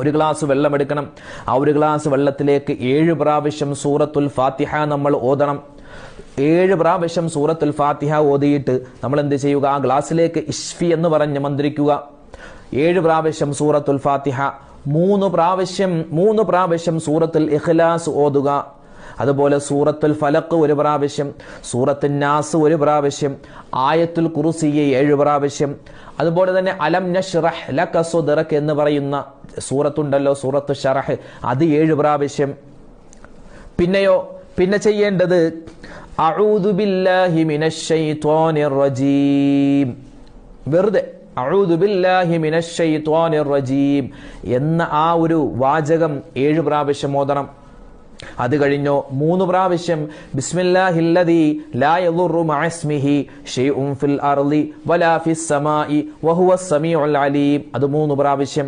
ഒരു ഗ്ലാസ് വെള്ളം എടുക്കണം. ആ ഒരു ഗ്ലാസ് വെള്ളത്തിലേക്ക് 7 പ്രാവശ്യം സൂറത്തുൽ ഫാത്തിഹ നമ്മൾ ഓതണം. 7 പ്രാവശ്യം സൂറത്തുൽ ഫാത്തിഹ ഓതിയിട്ട് നമ്മൾ എന്ത് ചെയ്യുക? ആ ഗ്ലാസ്സിലേക്ക് ഇഷ്ഫി എന്ന് പറഞ്ഞ് മന്ത്രിക്കുക. 7 പ്രാവശ്യം സൂറത്തുൽ ഫാത്തിഹ, 3 പ്രാവശ്യം സൂറത്തുൽ ഇഖ്ലാസ് ഓതുക. അതുപോലെ സൂറത്തുൽ ഫലഖ് 1 പ്രാവശ്യം, സൂറത്തുൽ നാസ് 1 പ്രാവശ്യം, ആയത്തുൽ കുർസി 7 പ്രാവശ്യം. അതുപോലെ തന്നെ അലം നശ്റഹ് ലക സദ്റക എന്ന് പറയുന്ന സൂറത്തുണ്ടല്ലോ, സൂറത്തു ശറഹ്, അത് 7 പ്രാവശ്യം. പിന്നെ ചെയ്യേണ്ടത് അഊദു ബില്ലാഹി മിനശ് ശൈത്വാനിർ റജീം, വെറുതെ അഊദു ബില്ലാഹി മിനശ് ശൈത്വാനിർ റജീം എന്ന ആ ഒരു വാചകം 7 പ്രാവശ്യം ഓതണം. അത് കഴിഞ്ഞോ 3 പ്രാവശ്യം ബിസ്മില്ലാഹില്ലദീ ലാ യദുറു മഅസ്മിഹി ശൈഉൻ ഫിൽ അർളി വലാ ഫിസ് സമാഇ വഹുവസ് സമീഉൽ അലീം, അത് 3 പ്രാവശ്യം.